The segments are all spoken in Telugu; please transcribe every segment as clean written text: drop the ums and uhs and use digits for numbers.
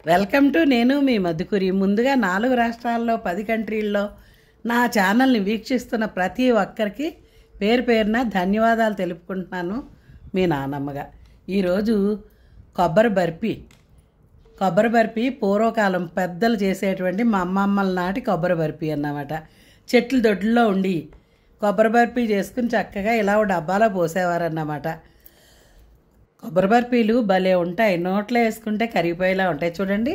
వెల్కమ్ టు నేను మీ మధుకురి. ముందుగా 4 రాష్ట్రాల్లో 10 కంట్రీల్లో నా ఛానల్ని వీక్షిస్తున్న ప్రతి ఒక్కరికి పేరు పేరున ధన్యవాదాలు తెలుపుకుంటున్నాను మీ నానమ్మగా. ఈరోజు కొబ్బరి బర్ఫీ పూర్వకాలం పెద్దలు చేసేటువంటి మా అమ్మమ్మల నాటి కొబ్బరి బర్ఫీ అన్నమాట. చెట్లు దొడ్లలో ఉండి కొబ్బరి బర్ఫీ చేసుకుని చక్కగా ఇలా డబ్బాలో పోసేవారన్నమాట. కొబ్బరి బర్ఫీలు భలే ఉంటాయి, నోట్లో వేసుకుంటే కరిగిపోయేలా ఉంటాయి. చూడండి,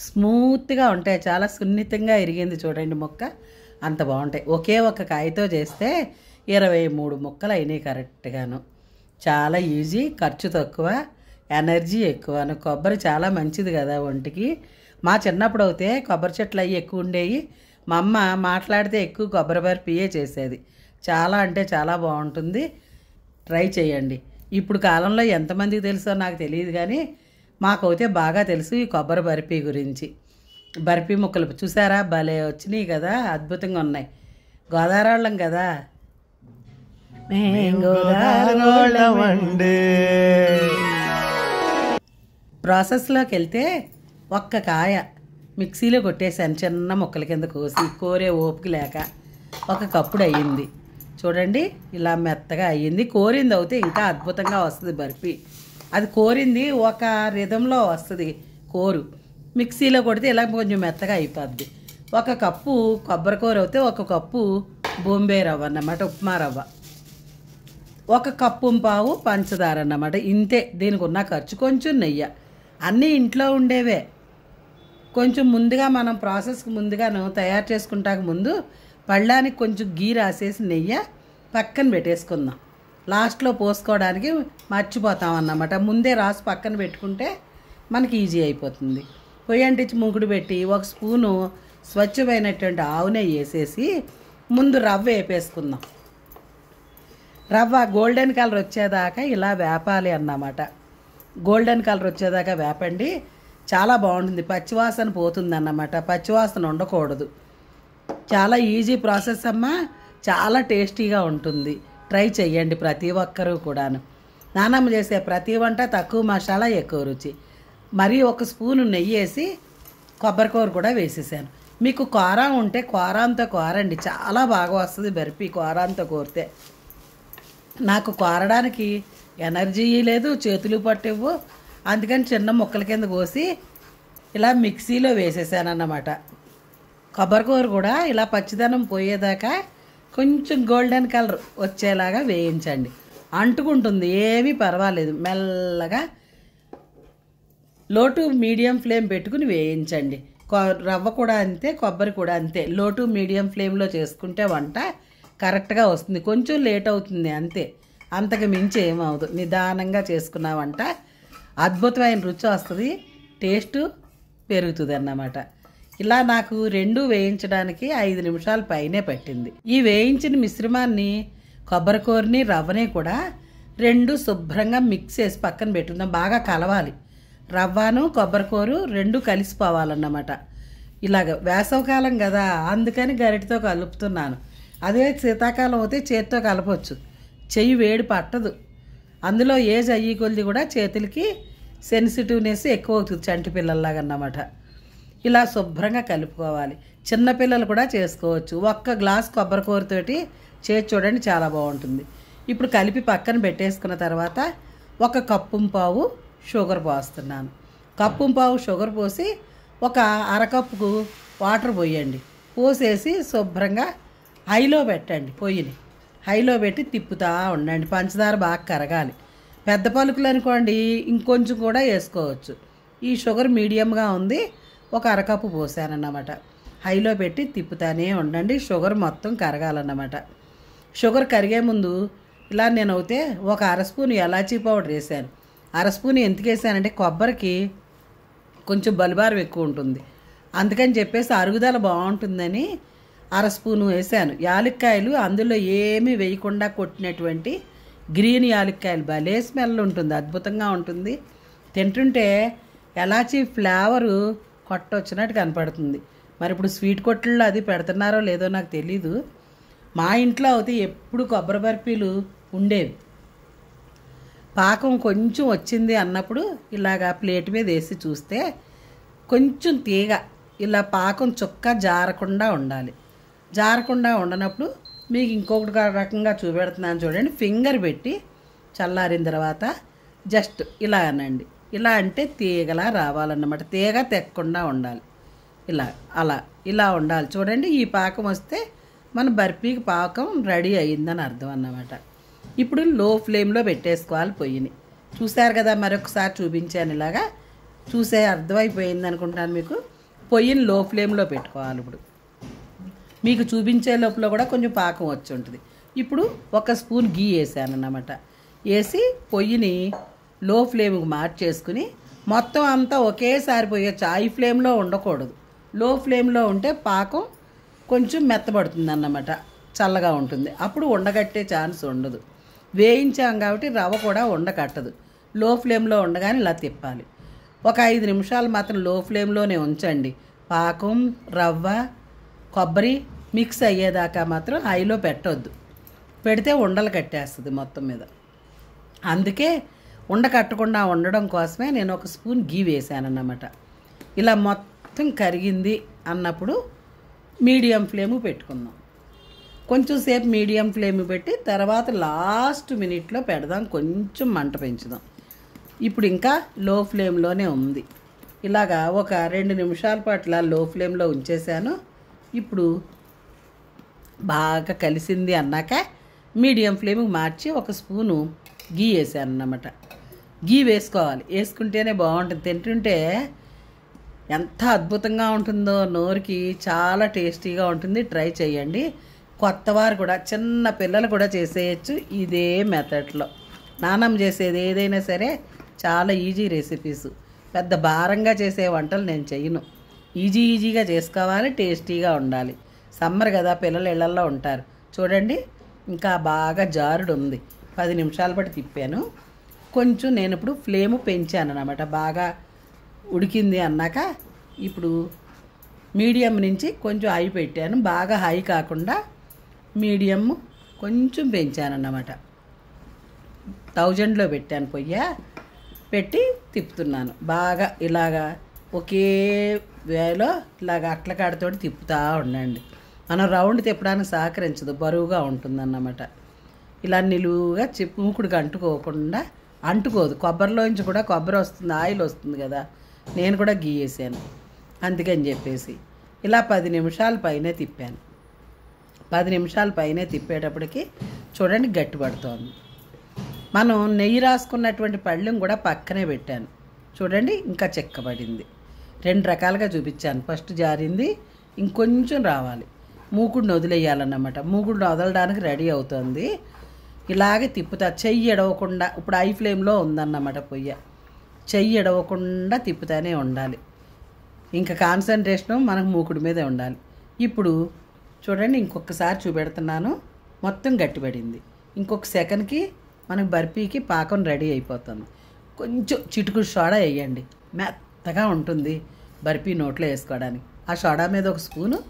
స్మూత్గా ఉంటాయి, చాలా సున్నితంగా ఇరిగింది చూడండి ముక్క, అంత బాగుంటాయి. ఒకే ఒక కాయతో చేస్తే 23 ముక్కలు అయినాయి కరెక్ట్గాను. చాలా ఈజీ, ఖర్చు తక్కువ, ఎనర్జీ ఎక్కువను. కొబ్బరి చాలా మంచిది కదా ఒంటికి. మా చిన్నప్పుడు అయితే కొబ్బరి చెట్లు అవి ఎక్కువ ఉండేవి. మా అమ్మ మాట్లాడితే ఎక్కువ కొబ్బరి బర్ఫీయే చేసేది. చాలా అంటే చాలా బాగుంటుంది, ట్రై చేయండి. ఇప్పుడు కాలంలో ఎంతమందికి తెలుసో నాకు తెలియదు, కానీ మాకైతే బాగా తెలుసు ఈ కొబ్బరి బర్ఫీ గురించి. బర్ఫీ ముక్కలు చూసారా, భలే వచ్చినాయి కదా, అద్భుతంగా ఉన్నాయి. గోదావరి వాళ్ళం కదా, ప్రాసెస్లోకి వెళ్తే ఒక్క కాయ మిక్సీలో కొట్టేశాను, చిన్న ముక్కల కింద కోసి, కోరే ఓపిక లేక. ఒక కప్పుడు అయ్యింది చూడండి, ఇలా మెత్తగా అయ్యింది. కోరింది అయితే ఇంకా అద్భుతంగా వస్తుంది బర్ఫీ. అది కోరింది ఒక రిధంలో వస్తుంది కోరు, మిక్సీలో కొడితే ఇలా కొంచెం మెత్తగా అయిపోద్ది. ఒక కప్పు కొబ్బరి కూర అయితే ఒక కప్పు బొంబే రవ్వ అన్నమాట, ఉప్మా రవ్వ, ఒక కప్పు పావు పంచదార అన్నమాట. ఇంతే దీనికి ఉన్న ఖర్చు. కొంచెం నెయ్యి, అన్నీ ఇంట్లో ఉండేవే. కొంచెం ముందుగా మనం ప్రాసెస్కి ముందుగాను తయారు చేసుకుంటాక ముందు పళ్ళానికి కొంచెం గీ రాసేసి నెయ్యి పక్కన పెట్టేసుకుందాం. లాస్ట్లో పోసుకోవడానికి మర్చిపోతాం అన్నమాట. ముందే రాసి పక్కన పెట్టుకుంటే మనకి ఈజీ అయిపోతుంది. పొయ్యి అంటించి మూకుడు పెట్టి ఒక స్పూను స్వచ్ఛమైనటువంటి ఆవు నెయ్యి వేసేసి ముందు రవ్వ వేపేసుకుందాం. రవ్వ గోల్డెన్ కలర్ వచ్చేదాకా ఇలా వేపాలి అన్నమాట. గోల్డెన్ కలర్ వచ్చేదాకా వేపండి, చాలా బాగుంటుంది. పచ్చివాసన పోతుంది అన్నమాట, పచ్చివాసన ఉండకూడదు. చాలా ఈజీ ప్రాసెస్ అమ్మా, చాలా టేస్టీగా ఉంటుంది. ట్రై చెయ్యండి ప్రతి ఒక్కరూ కూడాను. నానమ్మ చేసే ప్రతి వంట తక్కువ మసాలా ఎక్కువ రుచి. మరీ ఒక స్పూను నెయ్యి వేసి కొబ్బరికూర కూడా వేసేసాను. మీకు కారం ఉంటే కారంతో కోరండి, చాలా బాగా వస్తుంది బర్ఫీ కారంతో కోరితే. నాకు కోరడానికి ఎనర్జీ లేదు, చేతులు పట్టివ్వు, అందుకని చిన్న ముక్కల కింద కోసి ఇలా మిక్సీలో వేసేసాను అన్నమాట. కొబ్బరికూర కూడా ఇలా పచ్చిదనం పోయేదాకా కొంచెం గోల్డెన్ కలర్ వచ్చేలాగా వేయించండి. అంటుకుంటుంది, ఏమీ పర్వాలేదు, మెల్లగా లో టు మీడియం ఫ్లేమ్ పెట్టుకుని వేయించండి. రవ్వ కూడా అంతే, కొబ్బరి కూడా అంతే. లో టు మీడియం ఫ్లేమ్లో చేసుకుంటే వంట కరెక్ట్గా వస్తుంది. కొంచెం లేట్ అవుతుంది అంతే, అంతకు మించి ఏమవుదు. నిదానంగా చేసుకున్న వంట అద్భుతమైన రుచి వస్తుంది, టేస్ట్ పెరుగుతుంది అన్నమాట. ఇలా నాకు 2 వేయించడానికి 5 నిమిషాల పైనే పట్టింది. ఈ వేయించిన మిశ్రమాన్ని కొబ్బరికూరని రవ్వని కూడా 2 శుభ్రంగా మిక్స్ చేసి పక్కన పెట్టుకుందాం. బాగా కలవాలి, రవ్వను కొబ్బరికూర 2 కలిసిపోవాలన్నమాట. ఇలాగ వేసవకాలం కదా, అందుకని గరిటతో కలుపుతున్నాను. అదే శీతాకాలం అయితే చేతితో కలపవచ్చు, చెయ్యి వేడి పట్టదు. అందులో ఏజ్ అయ్యి కొద్ది కూడా చేతులకి సెన్సిటివ్నెస్ ఎక్కువ అవుతుంది, చంటి పిల్లల్లాగా అన్నమాట. ఇలా శుభ్రంగా కలుపుకోవాలి. చిన్నపిల్లలు కూడా చేసుకోవచ్చు. ఒక్క గ్లాస్ కొబ్బరికూరతోటి చేసి చూడండి, చాలా బాగుంటుంది. ఇప్పుడు కలిపి పక్కన పెట్టేసుకున్న తర్వాత ఒక కప్పు పావు షుగర్ పోస్తున్నాను. కప్పు పావు షుగర్ పోసి ఒక అరకప్పుకు వాటర్ పోయండి. పోసేసి శుభ్రంగా హైలో పెట్టండి, పొయ్యిని హైలో పెట్టి తిప్పుతూ ఉండండి. పంచదార బాగా కరగాలి. పెద్ద పలుకులు అనుకోండి ఇంకొంచెం కూడా వేసుకోవచ్చు. ఈ షుగర్ మీడియంగా ఉంది, ఒక అరకప్పు పోసానన్నమాట. హైలో పెట్టి తిప్పుతానే ఉండండి, షుగర్ మొత్తం కరగాలన్నమాట. షుగర్ కరిగే ముందు ఇలా నేను అయితే ఒక 1/2 స్పూన్ ఎలాచీ పౌడర్ వేసాను. 1/2 స్పూన్ ఎందుకు వేసానంటే కొబ్బరికి కొంచెం బలిబారం ఎక్కువ ఉంటుంది, అందుకని చెప్పేసి అరుగుదల బాగుంటుందని 1/2 స్పూను వేసాను. యాలక్కాయలు అందులో ఏమీ వేయకుండా కొట్టినటువంటి గ్రీన్ యాలక్కాయలు, భలే స్మెల్ ఉంటుంది, అద్భుతంగా ఉంటుంది. తింటుంటే ఎలాచీ ఫ్లేవరు కొట్టొచ్చినట్టు కనపడుతుంది. మరి ఇప్పుడు స్వీట్ కొట్లలో అది పెడుతున్నారో లేదో నాకు తెలీదు. మా ఇంట్లో అయితే ఎప్పుడు కొబ్బరి బర్ఫీలు ఉండేవి. పాకం కొంచెం వచ్చింది అన్నప్పుడు ఇలాగా ప్లేట్ మీద వేసి చూస్తే కొంచెం తీగ ఇలా పాకం చుక్క జారకుండా ఉండాలి. జారకుండా ఉండనప్పుడు మీకు ఇంకొకటి రకంగా చూపెడుతున్నాను చూడండి. ఫింగర్ పెట్టి చల్లారిన తర్వాత జస్ట్ ఇలా అనండి. ఇలా అంటే తీగలా రావాలన్నమాట. తీగ తెక్కకుండా ఉండాలి. ఇలా ఉండాలి చూడండి. ఈ పాకం వస్తే మన బర్ఫీకి పాకం రెడీ అయ్యిందని అర్థం అన్నమాట. ఇప్పుడు లో ఫ్లేమ్లో పెట్టేసుకోవాలి పొయ్యిని. చూశారు కదా, మరొకసారి చూపించాను. ఇలాగా చూసే అర్థమైపోయింది అనుకుంటాను మీకు. పొయ్యిని లో ఫ్లేమ్లో పెట్టుకోవాలి. ఇప్పుడు మీకు చూపించే లోపల కూడా కొంచెం పాకం వచ్చి ఉంటుంది. ఇప్పుడు 1 స్పూన్ గీ వేసాను అన్నమాట. వేసి పొయ్యిని లో ఫ్లేమ్కి మార్చేసుకుని మొత్తం అంతా ఒకేసారి పోయొచ్చు. హై ఫ్లేమ్లో ఉండకూడదు. లో ఫ్లేమ్లో ఉంటే పాకం కొంచెం మెత్తబడుతుంది అన్నమాట, చల్లగా ఉంటుంది. అప్పుడు ఉండగట్టే ఛాన్స్ ఉండదు. వేయించాం కాబట్టి రవ్వ కూడా ఉండకట్టదు. లో ఫ్లేమ్లో ఉండగానే ఇలా తిప్పాలి. ఒక 5 నిమిషాలు మాత్రం లో ఫ్లేమ్లోనే ఉంచండి. పాకం, రవ్వ, కొబ్బరి మిక్స్ అయ్యేదాకా మాత్రం హైలో పెట్టొద్దు. పెడితే ఉండలు కట్టేస్తుంది మొత్తం మీద. అందుకే ఉండకట్టకుండా ఉండడం కోసమే నేను 1 స్పూన్ గీ వేసాను అన్నమాట. ఇలా మొత్తం కరిగింది అన్నప్పుడు మీడియం ఫ్లేమ్ పెట్టుకుందాం. కొంచెం సేపు మీడియం ఫ్లేమ్ పెట్టి తర్వాత లాస్ట్ మినిట్లో పెడదాం. కొంచెం మంట పెంచుదాం. ఇప్పుడు ఇంకా లో ఫ్లేమ్లోనే ఉంది. ఇలాగా ఒక 2 నిమిషాల పాటు లో ఫ్లేమ్లో ఉంచేసాను. ఇప్పుడు బాగా కలిసింది అన్నాక మీడియం ఫ్లేమ్కి మార్చి 1 స్పూను గీ వేసాను అన్నమాట. గీ వేసుకోవాలి. వేసుకుంటేనే బాగుంటుంది. తింటుంటే ఎంత అద్భుతంగా ఉంటుందో, నోరుకి చాలా టేస్టీగా ఉంటుంది. ట్రై చేయండి. కొత్తవారు కూడా, చిన్న పిల్లలు కూడా చేసేయచ్చు ఇదే మెథడ్లో. నానమ్మ చేసేది ఏదైనా సరే చాలా ఈజీ రెసిపీస్. పెద్ద భారంగా చేసే వంటలు నేను చెయ్యను. ఈజీగా చేసుకోవాలి, టేస్టీగా ఉండాలి. సమ్మర్ కదా, పిల్లలు ఇళ్లల్లో ఉంటారు. చూడండి ఇంకా బాగా జారుడు ఉంది. 10 నిమిషాలు పాటు తిప్పాను. కొంచెం నేను ఇప్పుడు ఫ్లేమ్ పెంచాను అన్నమాట. బాగా ఉడికింది అన్నాక ఇప్పుడు మీడియం నుంచి కొంచెం హై పెట్టాను. బాగా హై కాకుండా మీడియం కొంచెం పెంచాను అన్నమాట. 1000లో పెట్టాను పొయ్యి. పెట్టి తిప్పుతున్నాను. బాగా ఇలాగా ఒకే వేలో ఇలాగ అట్లకాడతోటి తిప్పుతూ ఉండండి. మనం రౌండ్ తిప్పడానికి సహకరించదు, బరువుగా ఉంటుందన్నమాట. ఇలా నిలువుగా మూకుడికి అంటుకోదు. కొబ్బరిలోంచి కూడా కొబ్బరి వస్తుంది, ఆయిల్ వస్తుంది కదా. నేను కూడా గీ వేసాను అందుకని చెప్పేసి ఇలా 10 నిమిషాల పైనే తిప్పాను. 10 నిమిషాల పైనే తిప్పేటప్పటికి చూడండి గట్టిపడుతోంది. మనం నెయ్యి రాసుకున్నటువంటి పళ్ళెం కూడా పక్కనే పెట్టాను. చూడండి ఇంకా చెక్కబడింది. 2 రకాలుగా చూపించాను. ఫస్ట్ జారింది, ఇంకొంచెం రావాలి. మూకుడిని వదిలేయాలన్నమాట. మూకుడిని వదలడానికి రెడీ అవుతుంది. ఇలాగే తిప్పుతా, చెయ్యి ఎడవకుండా. ఇప్పుడు హై ఫ్లేమ్లో ఉందన్నమాట పొయ్యి. చెయ్యి ఎడవకుండా తిప్పుతానే ఉండాలి. ఇంకా కాన్సన్ట్రేషను మనకు మూకుడి మీదే ఉండాలి. ఇప్పుడు చూడండి ఇంకొకసారి చూపెడుతున్నాను. మొత్తం గట్టిపడింది. ఇంకొక సెకండ్కి మనకు బర్ఫీకి పాకం రెడీ అయిపోతుంది. కొంచెం చిటుకుడు సోడా వేయండి, మెత్తగా ఉంటుంది బర్ఫీ నోట్లో వేసుకోవడానికి. ఆ సోడా మీద 1 స్పూను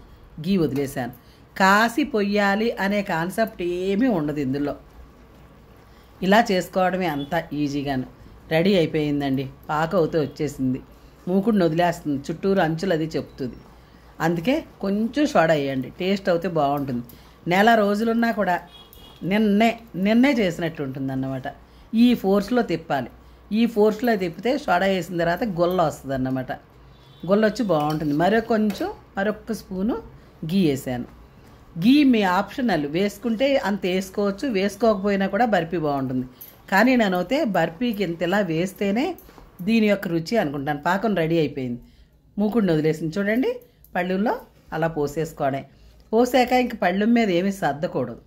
గీ వదిలేశాను. కాసి పొయ్యాలి అనే కాన్సెప్ట్ ఏమీ ఉండదు ఇందులో. ఇలా చేసుకోవడమే అంతా ఈజీగాను. రెడీ అయిపోయిందండి. పాకం అవుతూ వచ్చేసింది. మూకుడిని వదిలేస్తుంది, చుట్టూరు అంచులు అది చెప్తుంది. అందుకే కొంచెం సోడా వేయండి, టేస్ట్ అవుతే బాగుంటుంది. నెల రోజులున్నా కూడా నిన్నే చేసినట్టు ఉంటుంది అన్నమాట. ఈ ఫోర్స్లో తిప్పాలి. ఈ ఫోర్స్లో తిప్పితే సోడా వేసిన తర్వాత గొల్ల వస్తుంది అన్నమాట. గొల్ల వచ్చి బాగుంటుంది. మరొక స్పూను గీ వేసాను. గీ మీ ఆప్షనల్, వేసుకుంటే అంత వేసుకోవచ్చు, వేసుకోకపోయినా కూడా బర్ఫీ బాగుంటుంది. కానీ నేనైతే బర్ఫీకి ఇంతలా వేస్తేనే దీని యొక్క రుచి అనుకుంటాను. పాకం రెడీ అయిపోయింది. మూకుడిని వదిలేసింది. చూడండి పళ్ళుల్లో అలా పోసేసుకోవడం. పోసాక ఇంక పళ్ళెం మీద ఏమీ సర్దకూడదు.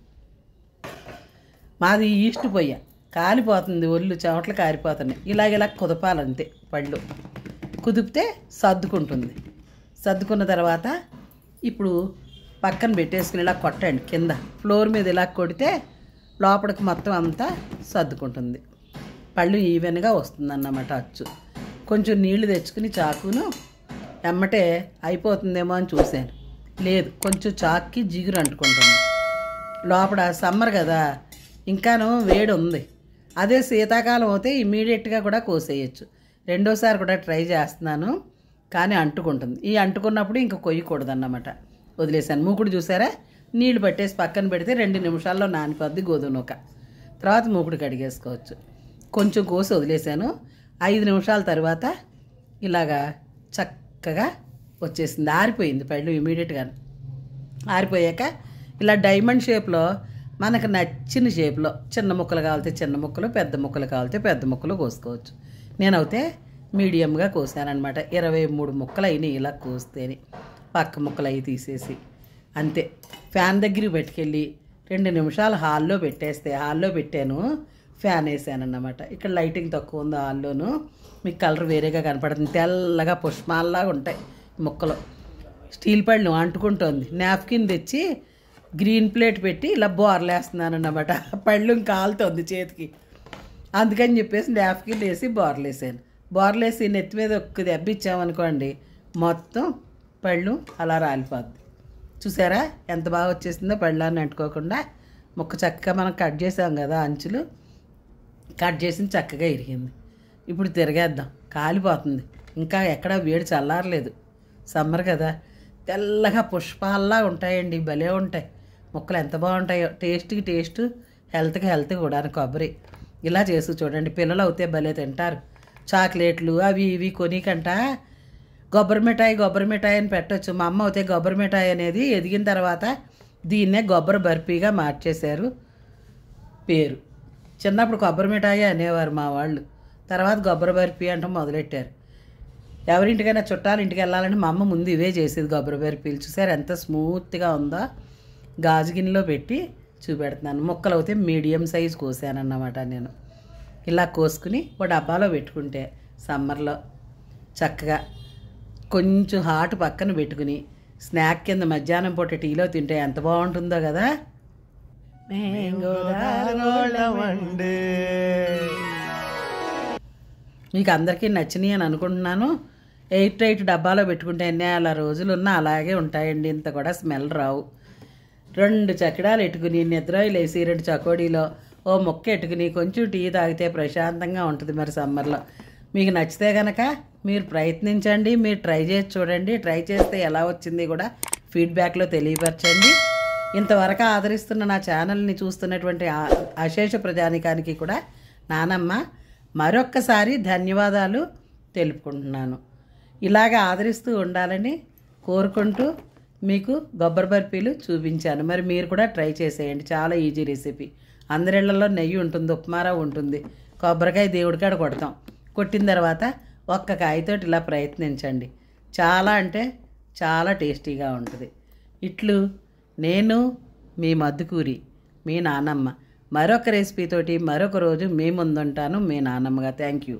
మాది ఈస్ట్ పొయ్య, కాలిపోతుంది, ఒళ్ళు చెమటలు కారిపోతున్నాయి. ఇలా కుదపాలంతే. పళ్ళు కుదిపితే సర్దుకుంటుంది. సర్దుకున్న తర్వాత ఇప్పుడు పక్కన పెట్టేసుకుని ఇలా కొట్టండి. కింద ఫ్లోర్ మీద ఇలా కొడితే లోపలికి మొత్తం అంతా సర్దుకుంటుంది. పళ్ళు ఈవెన్గా వస్తుందన్నమాట. అచ్చు కొంచెం నీళ్లు తెచ్చుకుని చాకును ఎమ్మటే అయిపోతుందేమో అని చూశాను. లేదు, కొంచెం చాక్కి జిగురు అంటుకుంటుంది. లోపల సమ్మర్ కదా, ఇంకాను వేడి ఉంది. అదే శీతాకాలం అయితే ఇమీడియట్గా కూడా కోసేయచ్చు. రెండోసారి కూడా ట్రై చేస్తున్నాను. కానీ అంటుకుంటుంది. ఈ అంటుకున్నప్పుడు ఇంకా కొయ్యకూడదన్నమాట. వదిలేసాను. మూకుడు చూసారా, నీళ్లు పట్టేసి పక్కన పెడితే 2 నిమిషాల్లో నానిపోద్ది గోధుమ నూక. తర్వాత మూకుడు కడిగేసుకోవచ్చు. కొంచెం కోసి వదిలేసాను. 5 నిమిషాల తర్వాత ఇలాగా చక్కగా వచ్చేసింది. ఆరిపోయింది పళ్ళు ఇమీడియట్గా. ఆరిపోయాక ఇలా డైమండ్ షేప్లో మనకు నచ్చిన షేప్లో చిన్న ముక్కలు కావాలితే చిన్న ముక్కలు, పెద్ద ముక్కలు కావాలితే పెద్ద ముక్కలు కోసుకోవచ్చు. నేనైతే మీడియంగా కోసానమాట. 23 ముక్కలు అయినాయి ఇలా కోస్తేని. పక్క ముక్కలు అవి తీసేసి అంతే. ఫ్యాన్ దగ్గరికి పెట్టుకెళ్ళి 2 నిమిషాలు హాల్లో పెట్టేస్తే, హాల్లో పెట్టాను, ఫ్యాన్ వేసానన్నమాట. ఇక్కడ లైటింగ్ తక్కువ ఉంది హాల్లోను, మీకు కలర్ వేరేగా కనపడుతుంది. తెల్లగా పుష్పాల్లాగా ఉంటాయి ముక్కలు. స్టీల్ పళ్ళు అంటుకుంటోంది. నాప్కిన్ తెచ్చి గ్రీన్ ప్లేట్ పెట్టి ఇలా బోర్లేస్తున్నానన్నమాట. పళ్ళు కాలుతోంది చేతికి. అందుకని చెప్పేసి నాప్కిన్ వేసి బోర్లేసాను. బోర్లేసి నెత్తి మీద ఒక్క దెబ్బ ఇచ్చామనుకోండి, మొత్తం పళ్ళు అలా రాలిపోద్ది. చూసారా ఎంత బాగా వచ్చేసిందో, పళ్ళాన్ని అంటుకోకుండా. ముక్క చక్కగా మనం కట్ చేసాం కదా, అంచులు కట్ చేసి చక్కగా ఇరిగింది. ఇప్పుడు తిరగేద్దాం. కాలిపోతుంది. ఇంకా ఎక్కడ వేడి చల్లారలేదు. సమ్మర్ కదా, తెల్లగా పుష్పాల్లా ఉంటాయండి. భలే ఉంటాయి ముక్కలు. ఎంత బాగుంటాయో. టేస్ట్కి టేస్ట్, హెల్త్కి హెల్త్ కూడా. కొబ్బరి ఇలా చేసి చూడండి. పిల్లలు అవుతే భలే తింటారు. చాక్లెట్లు అవి ఇవి కొనికంట కొబ్బరి మిఠాయి అని పెట్టచ్చు. మా అమ్మ అయితే కొబ్బరి మిఠాయి అనేది ఎదిగిన తర్వాత దీన్నే కొబ్బరి బర్ఫీగా మార్చేశారు పేరు. చిన్నప్పుడు కొబ్బరి మిఠాయి అనేవారు మా వాళ్ళు. తర్వాత కొబ్బరి బర్ఫీ అంటే మొదలెట్టారు. ఎవరింటికైనా చుట్టాలు ఇంటికి వెళ్ళాలని మా అమ్మ ముందు ఇవే చేసేది, కొబ్బరి బర్ఫీలు. చూసారు ఎంత స్మూత్గా ఉందో. గాజు గిన్నెలో పెట్టి చూపెడుతున్నాను. ముక్కలు అయితే మీడియం సైజ్ కోసానన్నమాట నేను. ఇలా కోసుకుని ఓ డబ్బాలో పెట్టుకుంటే సమ్మర్లో చక్కగా కొంచెం హాట్ పక్కన పెట్టుకుని స్నాక్ కింద మధ్యాహ్నం పూట టీలో తింటే ఎంత బాగుంటుందో కదా. మీకు అందరికీ నచ్చినాయి అని అనుకుంటున్నాను. 8 డబ్బాలో పెట్టుకుంటే నెల రోజులున్నా అలాగే ఉంటాయండి. ఇంత కూడా స్మెల్ రావు. 2 చకిడాలు ఎట్టుకుని నిద్రలు వేసి 2 చకోడీలో ఓ ముక్క ఎట్టుకుని కొంచెం టీ తాగితే ప్రశాంతంగా ఉంటుంది మరి సమ్మర్లో. మీకు నచ్చితే కనుక మీరు ప్రయత్నించండి. మీరు ట్రై చేసి చూడండి. ట్రై చేస్తే ఎలా వచ్చింది కూడా ఫీడ్బ్యాక్లో తెలియపరచండి. ఇంతవరకు ఆదరిస్తున్న నా ఛానల్ని చూస్తున్నటువంటి అశేష ప్రజానికానికి కూడా నానమ్మ మరొక్కసారి ధన్యవాదాలు తెలుపుకుంటున్నాను. ఇలాగ ఆదరిస్తూ ఉండాలని కోరుకుంటూ మీకు కొబ్బరి బర్ఫీలు చూపించాను. మరి మీరు కూడా ట్రై చేసేయండి. చాలా ఈజీ రెసిపీ. అందరిళ్లలో నెయ్యి ఉంటుంది, ఉప్మారావు ఉంటుంది, కొబ్బరికాయ దేవుడికాడ కొడతాం. కొట్టిన తర్వాత ఒక్క కాయతోటి ఇలా ప్రయత్నించండి. చాలా అంటే చాలా టేస్టీగా ఉంటుంది. ఇట్లు నేను మీ మద్దుకూరి, మీ నానమ్మ. మరొక రెసిపీతోటి మరొక రోజు మీ ముందుంటాను. మీ నానమ్మగా. Thank you.